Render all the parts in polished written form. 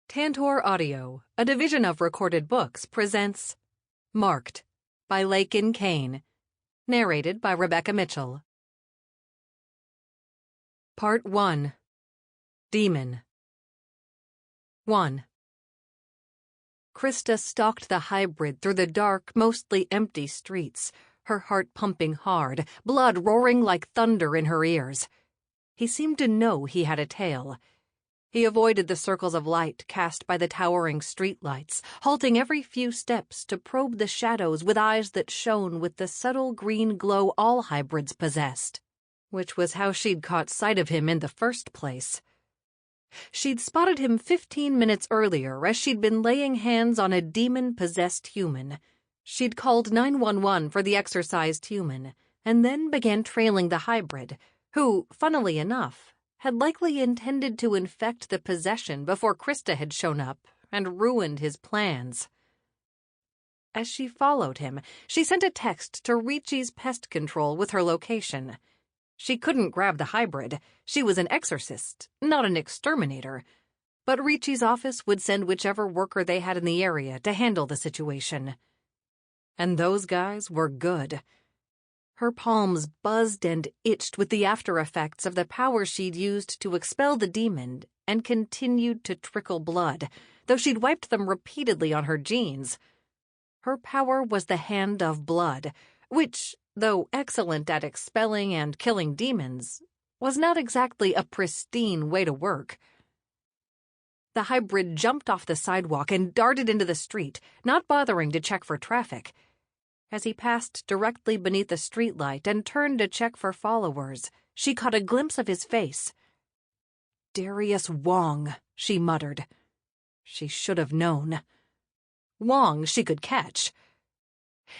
Tantor Audio, a division of Recorded Books, presents Marked by Laken Kane, narrated by Rebecca Mitchell. Part 1. Demon 1. Krista stalked the hybrid through the dark, mostly empty streets, her heart pumping hard, blood roaring like thunder in her ears. He seemed to know he had a tail. He avoided the circles of light cast by the towering streetlights, halting every few steps to probe the shadows with eyes that shone with the subtle green glow all hybrids possessed, which was how she'd caught sight of him in the first place. She'd spotted him 15 minutes earlier as she'd been laying hands on a demon-possessed human. She'd called 911 for the exorcised human, and then began trailing the hybrid, who, funnily enough, had likely intended to infect the possession before Krista had shown up and ruined his plans. As she followed him, she sent a text to Ricci's pest control with her location. She couldn't grab the hybrid. She was an exorcist, not an exterminator. But Ricci's office would send whichever worker they had in the area to handle the situation. And those guys were good. Her palms buzzed and itched with the after effects of the power she'd used to expel the demon and continued to trickle blood, though she'd wiped them repeatedly on her jeans. Her power was the hand of blood, which, though excellent at expelling and killing demons, was not exactly a pristine way to work. The hybrid jumped off the sidewalk and darted into the street, not bothering to check for traffic. As he passed directly beneath the streetlight and turned to check for followers, she caught a glimpse of his face. "Darius Wong," she muttered. She should have known. Wong she could catch.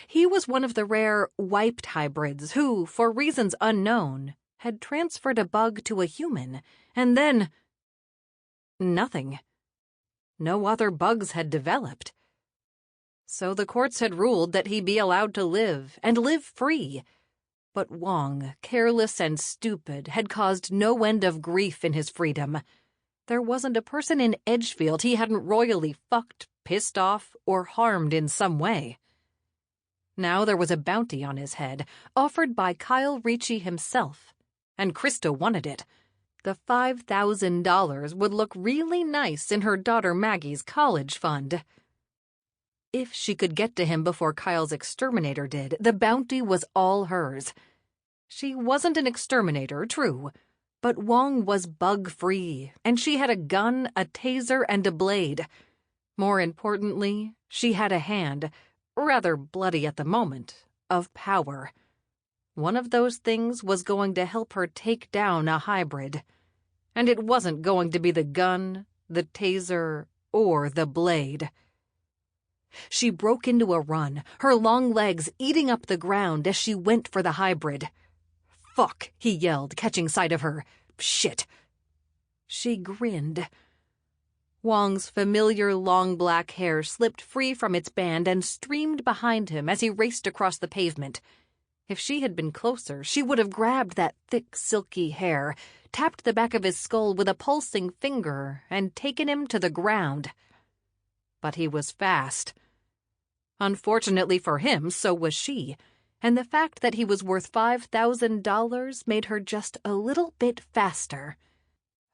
He was one of the rare wiped hybrids who, for reasons unknown, had transferred a bug to a human, and then nothing. No other bugs had developed. So the courts had ruled that he be allowed to live, and live free. But Wong, careless and stupid, had caused no end of grief in his freedom. There wasn't a person in Edgefield he hadn't royally fucked, pissed off, or harmed in some way. Now there was a bounty on his head, offered by Kyle Ricci himself, and Krista wanted it. The $5,000 would look really nice in her daughter Maggie's college fund. If she could get to him before Kyle's exterminator did, the bounty was all hers. She wasn't an exterminator, true, but Wong was bug-free, and she had a gun, a taser, and a blade. More importantly, she had a hand, rather bloody at the moment, of power. One of those things was going to help her take down a hybrid. And it wasn't going to be the gun, the taser, or the blade. She broke into a run, her long legs eating up the ground as she went for the hybrid. "Fuck," he yelled, catching sight of her. "Shit." She grinned. Wong's familiar long black hair slipped free from its band and streamed behind him as he raced across the pavement. If she had been closer, she would have grabbed that thick, silky hair, tapped the back of his skull with a pulsing finger, and taken him to the ground. But he was fast. Unfortunately for him, so was she, and the fact that he was worth $5,000 made her just a little bit faster.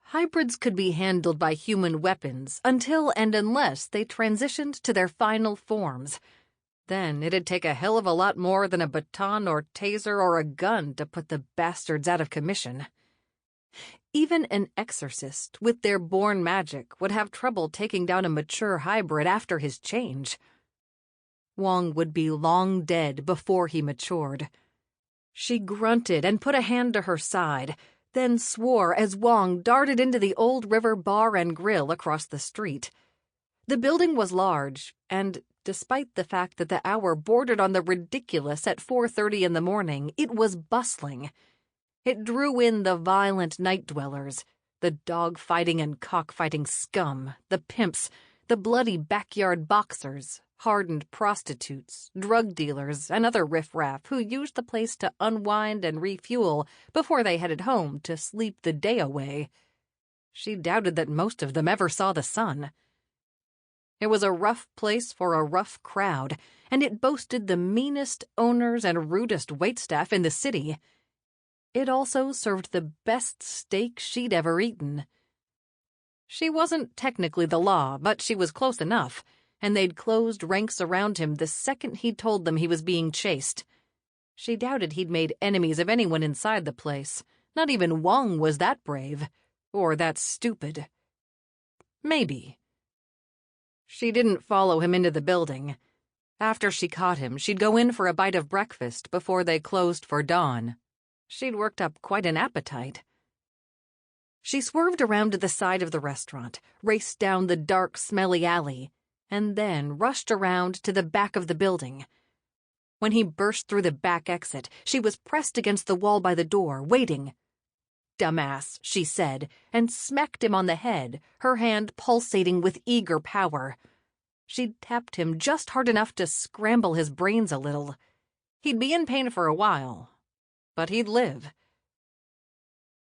Hybrids could be handled by human weapons until and unless they transitioned to their final forms. Then it'd take a hell of a lot more than a baton or taser or a gun to put the bastards out of commission. Even an exorcist with their born magic would have trouble taking down a mature hybrid after his change. Wong would be long dead before he matured. She grunted and put a hand to her side, then swore as Wong darted into the Old River Bar and Grill across the street. The building was large, and despite the fact that the hour bordered on the ridiculous at 4:30 in the morning, it was bustling. It drew in the violent night dwellers, the dog-fighting and cock-fighting scum, the pimps, the bloody backyard boxers, hardened prostitutes, drug dealers, and other riffraff who used the place to unwind and refuel before they headed home to sleep the day away. She doubted that most of them ever saw the sun. It was a rough place for a rough crowd, and it boasted the meanest owners and rudest waitstaff in the city. It also served the best steak she'd ever eaten. She wasn't technically the law, but she was close enough, and they'd closed ranks around him the second he told them he was being chased. She doubted he'd made enemies of anyone inside the place. Not even Wong was that brave, or that stupid. Maybe. She didn't follow him into the building. After she caught him, she'd go in for a bite of breakfast before they closed for dawn. She'd worked up quite an appetite. She swerved around to the side of the restaurant, raced down the dark, smelly alley, and then rushed around to the back of the building. When he burst through the back exit, she was pressed against the wall by the door, waiting. "Dumbass," she said, and smacked him on the head, her hand pulsating with eager power. She'd tapped him just hard enough to scramble his brains a little. He'd be in pain for a while, but he'd live.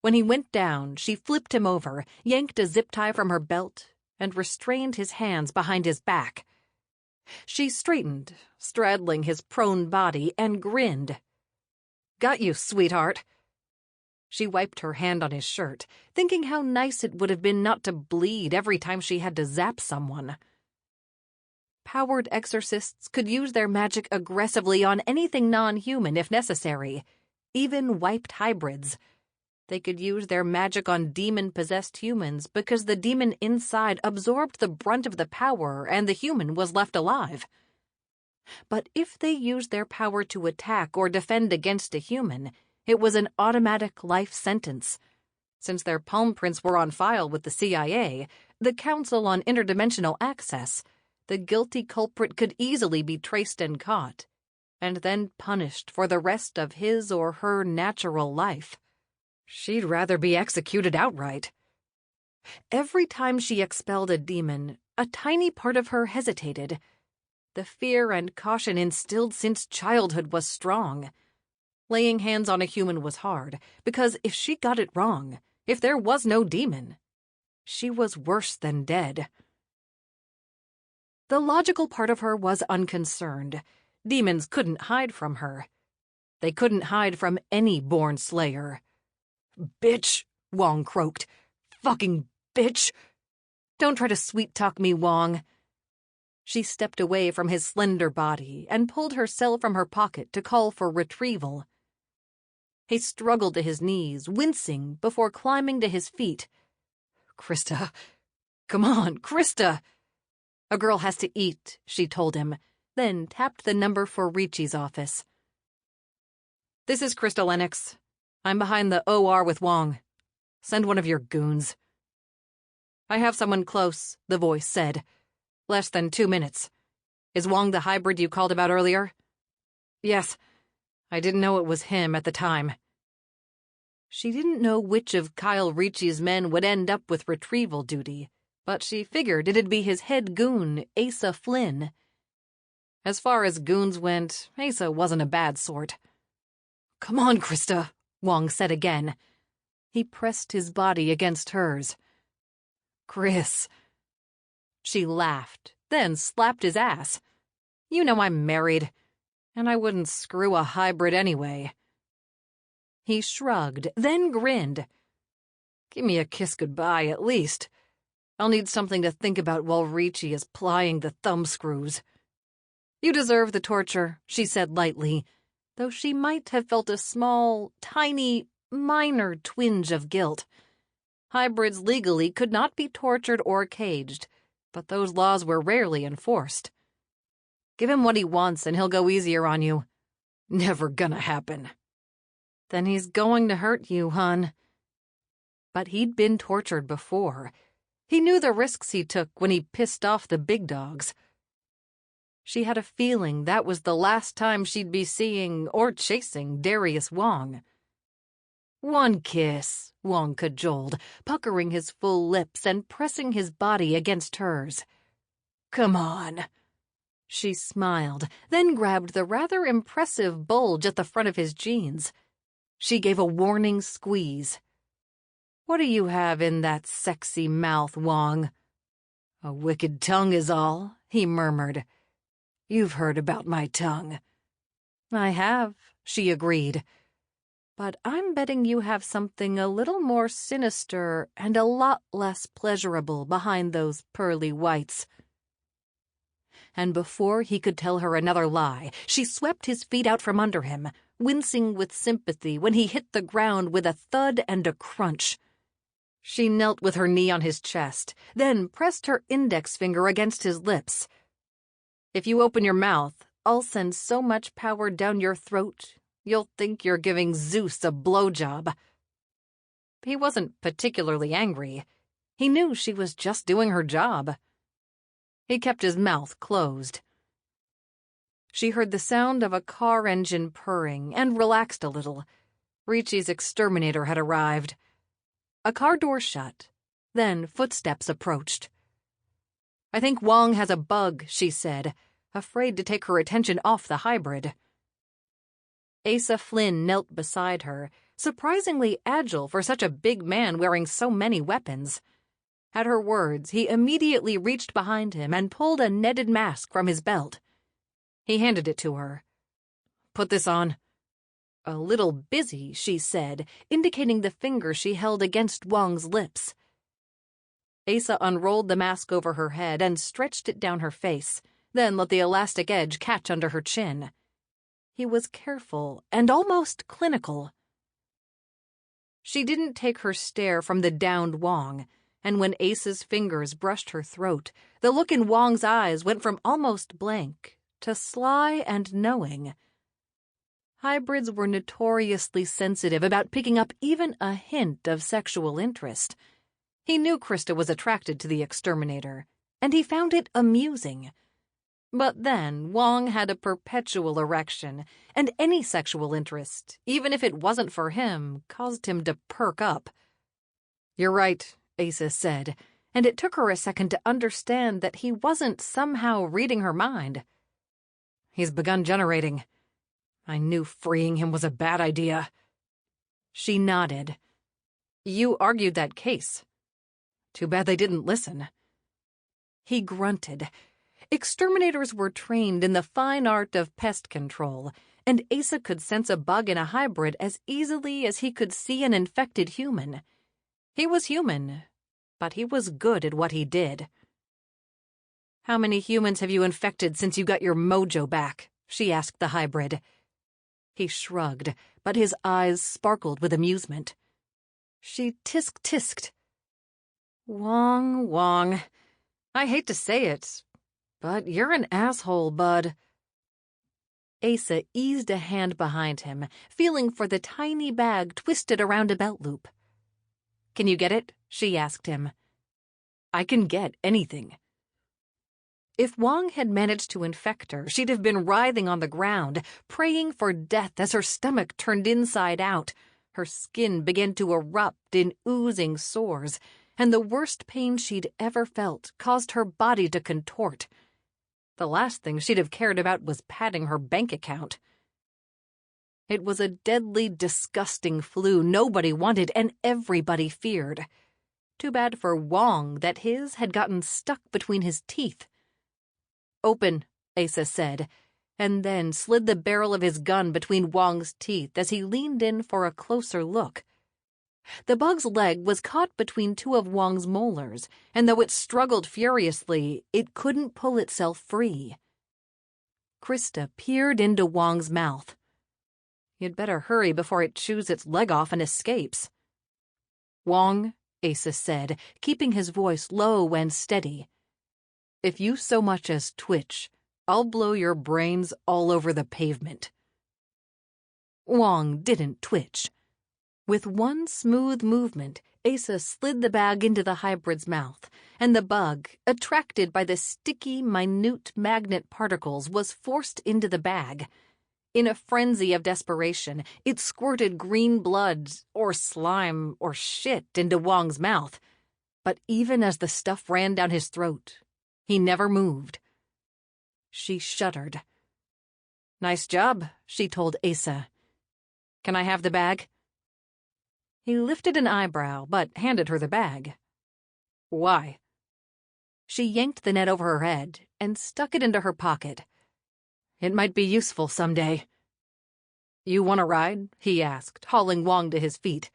When he went down, she flipped him over, yanked a zip tie from her belt, and restrained his hands behind his back. She straightened, straddling his prone body, and grinned. "Got you, sweetheart." She wiped her hand on his shirt, thinking how nice it would have been not to bleed every time she had to zap someone. Powered exorcists could use their magic aggressively on anything non-human if necessary, even wiped hybrids. They could use their magic on demon-possessed humans because the demon inside absorbed the brunt of the power and the human was left alive. But if they used their power to attack or defend against a human, it was an automatic life sentence. Since their palm prints were on file with the CIA, the Council on Interdimensional Access, the guilty culprit could easily be traced and caught, and then punished for the rest of his or her natural life. She'd rather be executed outright. Every time she expelled a demon, a tiny part of her hesitated. The fear and caution instilled since childhood was strong. Laying hands on a human was hard, because if she got it wrong, if there was no demon, she was worse than dead. The logical part of her was unconcerned. Demons couldn't hide from her. They couldn't hide from any born slayer. "Bitch," Wong croaked. "Fucking bitch. Don't try to sweet-talk me, Wong." She stepped away from his slender body and pulled her cell from her pocket to call for retrieval. He struggled to his knees, wincing, before climbing to his feet. "Krista. Come on, Krista." "A girl has to eat," she told him, then tapped the number for Ricci's office. "This is Krista Lennox. I'm behind the OR with Wong. Send one of your goons." "I have someone close," the voice said. "Less than 2 minutes. Is Wong the hybrid you called about earlier?" "Yes. I didn't know it was him at the time." She didn't know which of Kyle Ricci's men would end up with retrieval duty, but she figured it'd be his head goon, Asa Flynn. As far as goons went, Asa wasn't a bad sort. "Come on, Krista," Wong said again. He pressed his body against hers. "Chris." She laughed, then slapped his ass. "You know I'm married, and I wouldn't screw a hybrid anyway." He shrugged, then grinned. "Give me a kiss goodbye, at least. I'll need something to think about while Ricci is plying the thumbscrews." "You deserve the torture," she said lightly, though she might have felt a small, tiny, minor twinge of guilt. Hybrids legally could not be tortured or caged, but those laws were rarely enforced. "Give him what he wants and he'll go easier on you." "Never gonna happen." "Then he's going to hurt you, hon." But he'd been tortured before. He knew the risks he took when he pissed off the big dogs. She had a feeling that was the last time she'd be seeing or chasing Darius Wong. "One kiss," Wong cajoled, puckering his full lips and pressing his body against hers. "Come on." She smiled, then grabbed the rather impressive bulge at the front of his jeans. She gave a warning squeeze. "What do you have in that sexy mouth, Wong?" A wicked tongue is all, he murmured. You've heard about my tongue. I have, she agreed. But I'm betting you have something a little more sinister and a lot less pleasurable behind those pearly whites. And before he could tell her another lie, she swept his feet out from under him, wincing with sympathy when he hit the ground with a thud and a crunch. She knelt with her knee on his chest, then pressed her index finger against his lips. If you open your mouth, I'll send so much power down your throat, you'll think you're giving Zeus a blowjob. He wasn't particularly angry. He knew she was just doing her job. He kept his mouth closed. She heard the sound of a car engine purring and relaxed a little. Ricci's exterminator had arrived. A car door shut. Then footsteps approached. I think Wong has a bug, she said, afraid to take her attention off the hybrid. Asa Flynn knelt beside her, surprisingly agile for such a big man wearing so many weapons. At her words, he immediately reached behind him and pulled a netted mask from his belt. He handed it to her. Put this on. A little busy, she said, indicating the finger she held against Wong's lips. Asa unrolled the mask over her head and stretched it down her face, then let the elastic edge catch under her chin. He was careful and almost clinical. She didn't take her stare from the downed Wong, and when Asa's fingers brushed her throat, the look in Wong's eyes went from almost blank to sly and knowing. Hybrids were notoriously sensitive about picking up even a hint of sexual interest. He knew Krista was attracted to the exterminator, and he found it amusing. But then Wong had a perpetual erection, and any sexual interest, even if it wasn't for him, caused him to perk up. You're right, Asa said, and it took her a second to understand that he wasn't somehow reading her mind. He's begun generating. I knew freeing him was a bad idea. She nodded. You argued that case. Too bad they didn't listen. He grunted. Exterminators were trained in the fine art of pest control, and Asa could sense a bug in a hybrid as easily as he could see an infected human. He was human, but he was good at what he did. How many humans have you infected since you got your mojo back? She asked the hybrid. He shrugged, but his eyes sparkled with amusement. She tisk-tisked. Wong. I hate to say it, but you're an asshole, bud. Asa eased a hand behind him, feeling for the tiny bag twisted around a belt loop. Can you get it? She asked him. I can get anything. If Wong had managed to infect her, she'd have been writhing on the ground, praying for death as her stomach turned inside out. Her skin began to erupt in oozing sores, and the worst pain she'd ever felt caused her body to contort. The last thing she'd have cared about was padding her bank account. It was a deadly, disgusting flu nobody wanted and everybody feared. Too bad for Wong that his had gotten stuck between his teeth. Open, Asa said, and then slid the barrel of his gun between Wong's teeth as he leaned in for a closer look. The bug's leg was caught between two of Wong's molars, and though it struggled furiously, it couldn't pull itself free. Krista peered into Wong's mouth. You'd better hurry before it chews its leg off and escapes. Wong, Asa said, keeping his voice low and steady. If you so much as twitch, I'll blow your brains all over the pavement. Wong didn't twitch. With one smooth movement, Asa slid the bag into the hybrid's mouth, and the bug, attracted by the sticky, minute magnet particles, was forced into the bag. In a frenzy of desperation, it squirted green blood, or slime, or shit into Wong's mouth. But even as the stuff ran down his throat, he never moved. She shuddered. Nice job, she told Asa. Can I have the bag? He lifted an eyebrow, but handed her the bag. Why? She yanked the net over her head and stuck it into her pocket. "It might be useful someday." "You want a ride?" he asked, hauling Wong to his feet.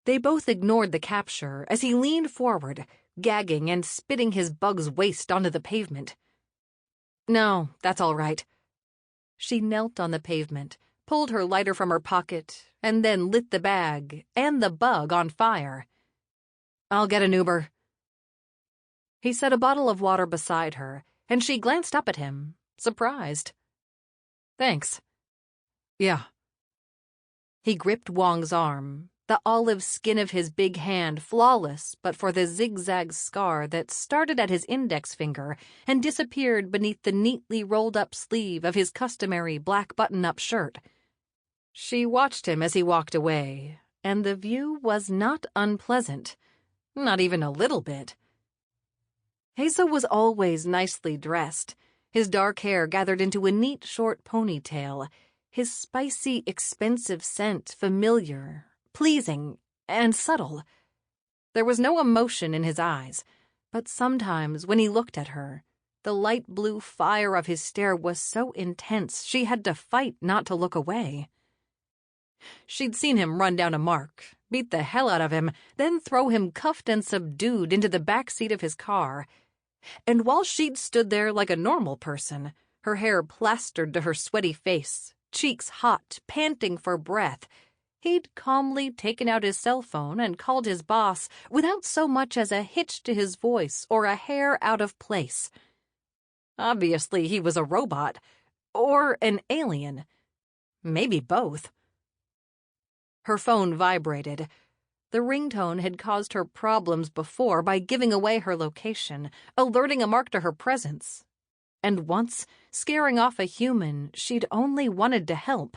They both ignored the capture as he leaned forward, gagging and spitting his bug's waste onto the pavement. "No, that's all right." She knelt on the pavement, pulled her lighter from her pocket, and then lit the bag and the bug on fire. "I'll get an Uber." He set a bottle of water beside her, and she glanced up at him, surprised. "Thanks." "Yeah." He gripped Wong's arm, the olive skin of his big hand flawless but for the zigzag scar that started at his index finger and disappeared beneath the neatly rolled-up sleeve of his customary black button-up shirt. She watched him as he walked away, and the view was not unpleasant, not even a little bit. Hazel was always nicely dressed, his dark hair gathered into a neat short ponytail, his spicy, expensive scent familiar, pleasing, and subtle. There was no emotion in his eyes, but sometimes when he looked at her, the light blue fire of his stare was so intense she had to fight not to look away. She'd seen him run down a mark, beat the hell out of him, then throw him cuffed and subdued into the back seat of his car. And while she'd stood there like a normal person, her hair plastered to her sweaty face, cheeks hot, panting for breath, he'd calmly taken out his cell phone and called his boss without so much as a hitch to his voice or a hair out of place. Obviously, he was a robot. Or an alien. Maybe both. Her phone vibrated. The ringtone had caused her problems before by giving away her location, alerting a mark to her presence. And once, scaring off a human she'd only wanted to help.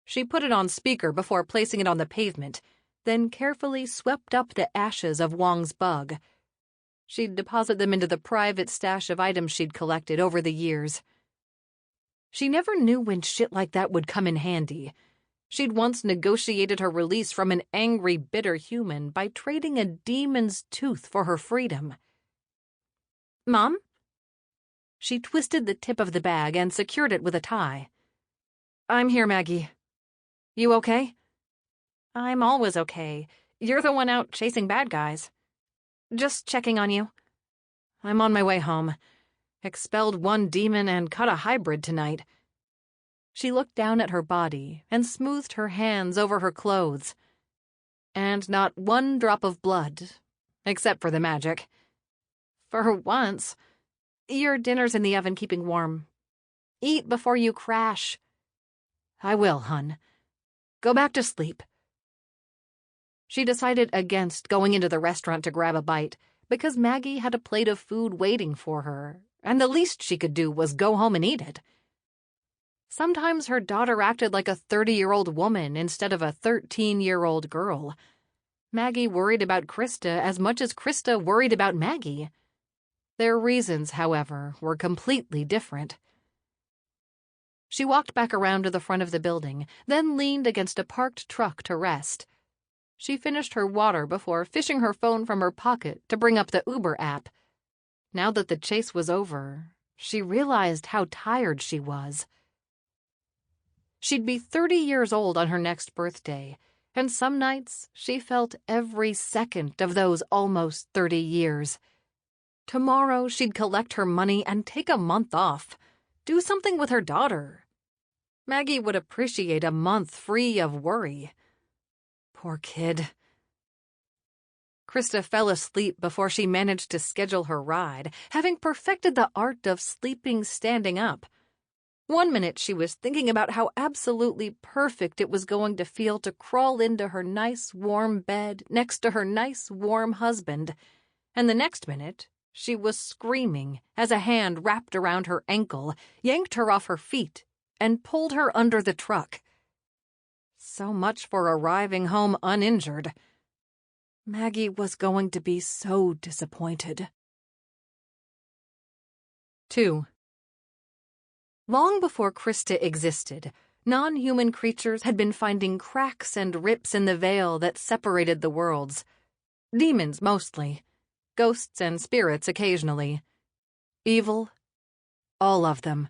She put it on speaker before placing it on the pavement, then carefully swept up the ashes of Wong's bug. She'd deposit them into the private stash of items she'd collected over the years. She never knew when shit like that would come in handy. She'd once negotiated her release from an angry, bitter human by trading a demon's tooth for her freedom. "Mom?" She twisted the tip of the bag and secured it with a tie. "I'm here, Maggie. You okay?" "I'm always okay. You're the one out chasing bad guys." "Just checking on you." "I'm on my way home. Expelled one demon and caught a hybrid tonight." She looked down at her body and smoothed her hands over her clothes. "And not one drop of blood, except for the magic." "For once. Your dinner's in the oven keeping warm. Eat before you crash." "I will, hun. Go back to sleep." She decided against going into the restaurant to grab a bite because Maggie had a plate of food waiting for her, and the least she could do was go home and eat it. Sometimes her daughter acted like a 30-year-old woman instead of a 13-year-old girl. Maggie worried about Krista as much as Krista worried about Maggie. Their reasons, however, were completely different. She walked back around to the front of the building, then leaned against a parked truck to rest. She finished her water before fishing her phone from her pocket to bring up the Uber app. Now that the chase was over, she realized how tired she was. She'd be 30 years old on her next birthday, and some nights she felt every second of those almost 30 years. Tomorrow she'd collect her money and take a month off. Do something with her daughter. Maggie would appreciate a month free of worry. Poor kid. Krista fell asleep before she managed to schedule her ride, having perfected the art of sleeping standing up. One minute she was thinking about how absolutely perfect it was going to feel to crawl into her nice warm bed next to her nice warm husband, and the next minute she was screaming as a hand wrapped around her ankle, yanked her off her feet, and pulled her under the truck. So much for arriving home uninjured. Maggie was going to be so disappointed. 2. Long before Krista existed, non-human creatures had been finding cracks and rips in the veil that separated the worlds. Demons, mostly. ghosts and spirits occasionally. Evil, all of them.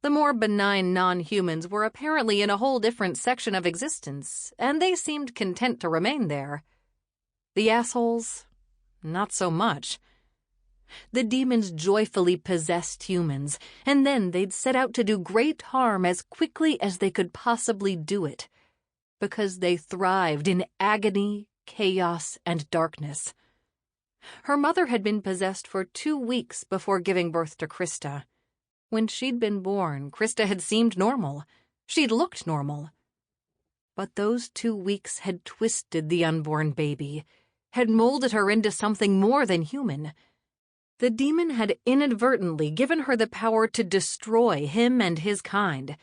The more benign non-humans were apparently in a whole different section of existence, and they seemed content to remain there. The assholes, not so much. The demons joyfully possessed humans, and then they'd set out to do great harm as quickly as they could possibly do it, because they thrived in agony, chaos, and darkness. Her mother had been possessed for 2 weeks before giving birth to Krista. When she'd been born, Krista had seemed normal. She'd looked normal. But those 2 weeks had twisted the unborn baby, had molded her into something more than human. The demon had inadvertently given her the power to destroy him and his kind.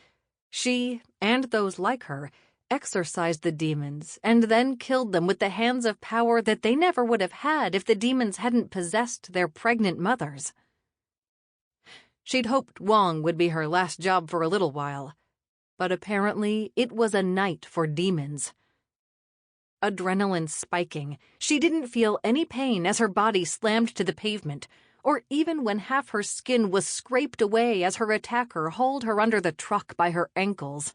She, and those like her, exorcised the demons and then killed them with the hands of power that they never would have had if the demons hadn't possessed their pregnant mothers. She'd hoped Wong would be her last job for a little while, but apparently it was a night for demons. Adrenaline spiking, she didn't feel any pain as her body slammed to the pavement, or even when half her skin was scraped away as her attacker hauled her under the truck by her ankles.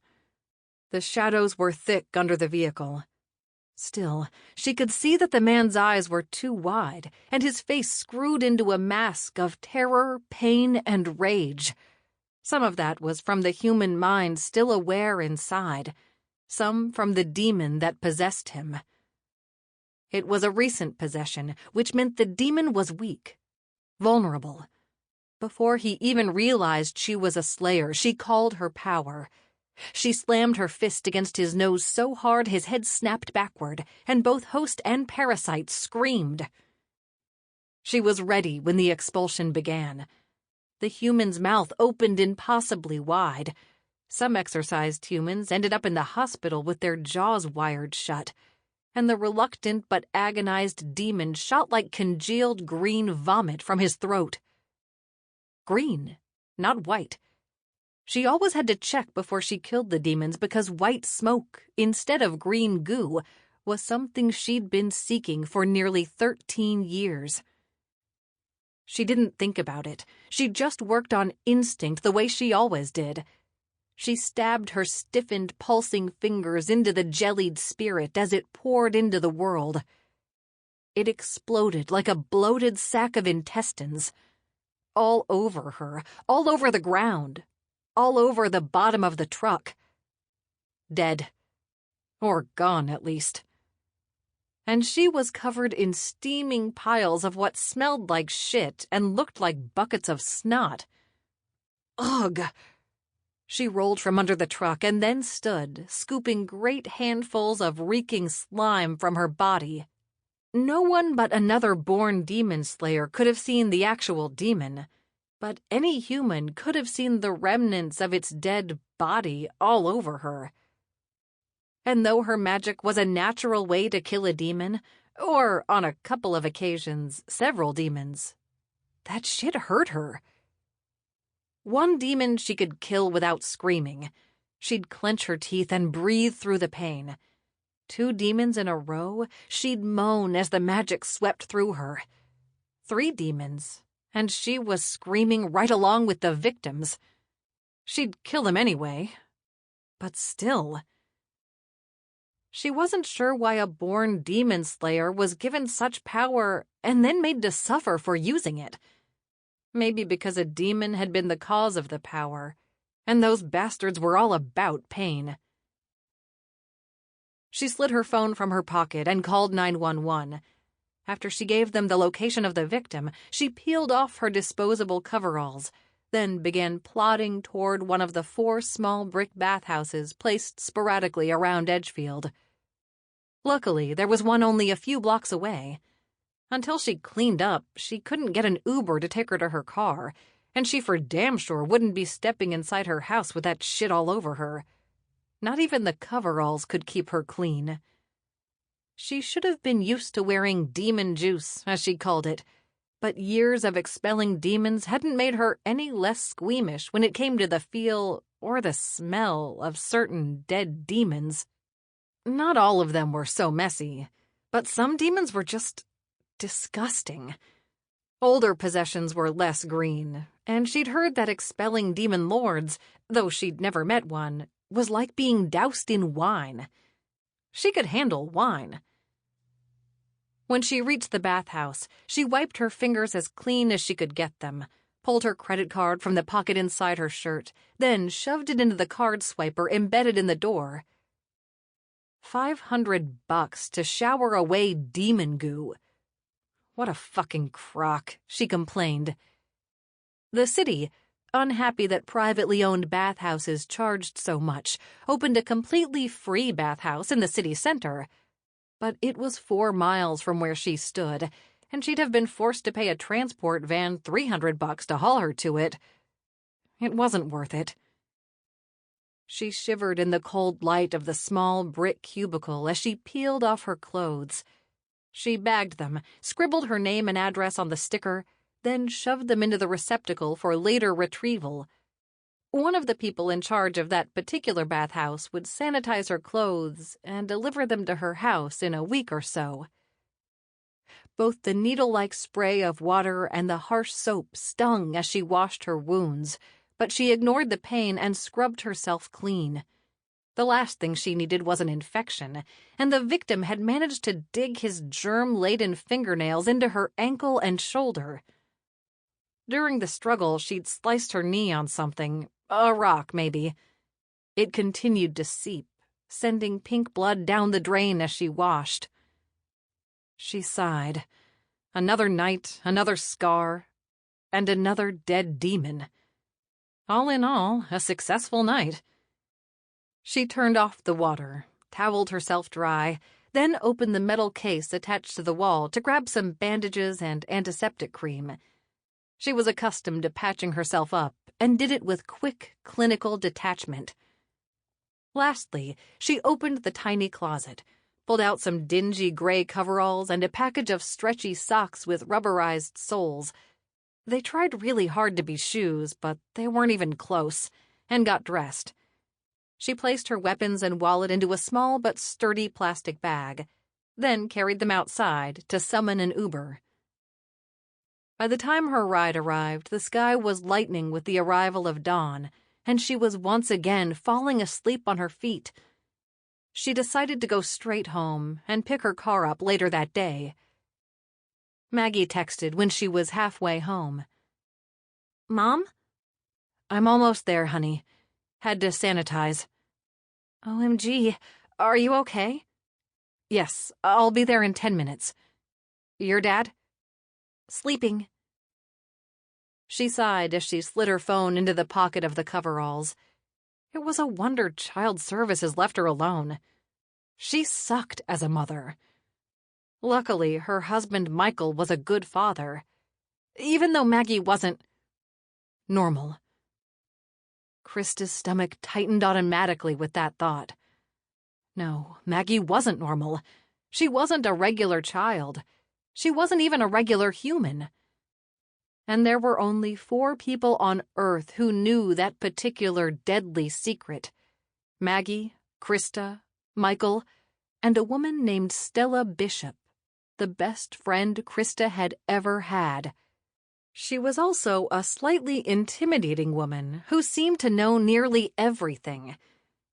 The shadows were thick under the vehicle. Still, she could see that the man's eyes were too wide, and his face screwed into a mask of terror, pain, and rage. Some of that was from the human mind still aware inside, some from the demon that possessed him. It was a recent possession, which meant the demon was weak, vulnerable. Before he even realized she was a slayer, she called her power. She slammed her fist against his nose so hard his head snapped backward, and both host and parasite screamed. She was ready when the expulsion began. The human's mouth opened impossibly wide. Some exorcised humans ended up in the hospital with their jaws wired shut, and the reluctant but agonized demon shot like congealed green vomit from his throat. Green, not white. She always had to check before she killed the demons because white smoke, instead of green goo, was something she'd been seeking for nearly 13 years. She didn't think about it. She just worked on instinct the way she always did. She stabbed her stiffened, pulsing fingers into the jellied spirit as it poured into the world. It exploded like a bloated sack of intestines. All over her, all over the ground, all over the bottom of the truck. Dead. Or gone, at least. And she was covered in steaming piles of what smelled like shit and looked like buckets of snot. Ugh! She rolled from under the truck and then stood, scooping great handfuls of reeking slime from her body. No one but another born demon slayer could have seen the actual demon, but any human could have seen the remnants of its dead body all over her. And though her magic was a natural way to kill a demon, or, on a couple of occasions, several demons, that shit hurt her. One demon she could kill without screaming. She'd clench her teeth and breathe through the pain. 2 demons in a row, she'd moan as the magic swept through her. 3 demons, and she was screaming right along with the victims. She'd kill them anyway. But still. She wasn't sure why a born demon slayer was given such power and then made to suffer for using it. Maybe because a demon had been the cause of the power, and those bastards were all about pain. She slid her phone from her pocket and called 911. After she gave them the location of the victim, she peeled off her disposable coveralls, then began plodding toward one of the 4 small brick bathhouses placed sporadically around Edgefield. Luckily, there was one only a few blocks away. Until she cleaned up, she couldn't get an Uber to take her to her car, and she for damn sure wouldn't be stepping inside her house with that shit all over her. Not even the coveralls could keep her clean. She should have been used to wearing demon juice, as she called it, but years of expelling demons hadn't made her any less squeamish when it came to the feel or the smell of certain dead demons. Not all of them were so messy, but some demons were just disgusting. Older possessions were less green, and she'd heard that expelling demon lords, though she'd never met one, was like being doused in wine. She could handle wine. When she reached the bathhouse, she wiped her fingers as clean as she could get them, pulled her credit card from the pocket inside her shirt, then shoved it into the card swiper embedded in the door. $500 to shower away demon goo. What a fucking crock, she complained. The city, unhappy that privately owned bathhouses charged so much, opened a completely free bathhouse in the city center. But it was 4 miles from where she stood, and she'd have been forced to pay a transport van $300 to haul her to it. It wasn't worth it. She shivered in the cold light of the small brick cubicle as she peeled off her clothes. She bagged them, scribbled her name and address on the sticker, then shoved them into the receptacle for later retrieval. One of the people in charge of that particular bathhouse would sanitize her clothes and deliver them to her house in a week or so. Both the needle-like spray of water and the harsh soap stung as she washed her wounds, but she ignored the pain and scrubbed herself clean. The last thing she needed was an infection, and the victim had managed to dig his germ-laden fingernails into her ankle and shoulder. During the struggle, she'd sliced her knee on something, a rock maybe. It continued to seep, sending pink blood down the drain as she washed. She sighed. Another night, another scar, and another dead demon. All in all, a successful night. She turned off the water, toweled herself dry, then opened the metal case attached to the wall to grab some bandages and antiseptic cream. She was accustomed to patching herself up and did it with quick, clinical detachment. Lastly, she opened the tiny closet, pulled out some dingy gray coveralls and a package of stretchy socks with rubberized soles. They tried really hard to be shoes, but they weren't even close, and got dressed. She placed her weapons and wallet into a small but sturdy plastic bag, then carried them outside to summon an Uber. By the time her ride arrived, the sky was lightening with the arrival of dawn, and she was once again falling asleep on her feet. She decided to go straight home and pick her car up later that day. Maggie texted when she was halfway home. "Mom?" "I'm almost there, honey. Had to sanitize." "OMG, are you okay?" "Yes, I'll be there in 10 minutes. Your dad?" "Sleeping." She sighed as she slid her phone into the pocket of the coveralls. It was a wonder child services left her alone. She sucked as a mother. Luckily, her husband Michael was a good father, even though Maggie wasn't normal. Krista's stomach tightened automatically with that thought. No, Maggie wasn't normal. She wasn't a regular child. She wasn't even a regular human. And there were only 4 people on Earth who knew that particular deadly secret. Maggie, Krista, Michael, and a woman named Stella Bishop, the best friend Krista had ever had. She was also a slightly intimidating woman who seemed to know nearly everything.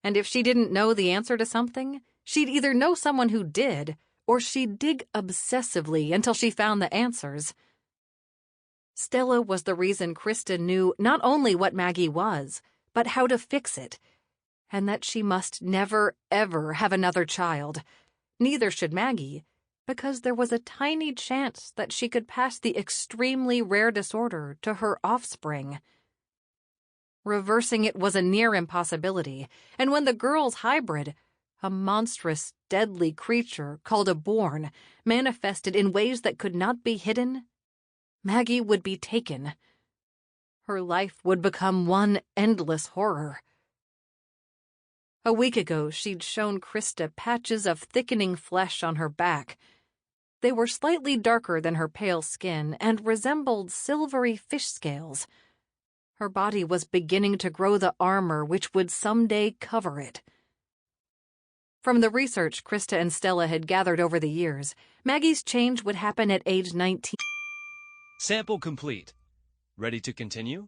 And if she didn't know the answer to something, she'd either know someone who did, or she'd dig obsessively until she found the answers. Stella was the reason Krista knew not only what Maggie was, but how to fix it, and that she must never, ever have another child. Neither should Maggie, because there was a tiny chance that she could pass the extremely rare disorder to her offspring. Reversing it was a near impossibility, and when the girl's hybrid, a monstrous, deadly creature called a born, manifested in ways that could not be hidden, Maggie would be taken. Her life would become one endless horror. A week ago, she'd shown Krista patches of thickening flesh on her back. They were slightly darker than her pale skin and resembled silvery fish scales. Her body was beginning to grow the armor which would someday cover it. From the research Krista and Stella had gathered over the years, Maggie's change would happen at age 19. Sample complete. Ready to continue?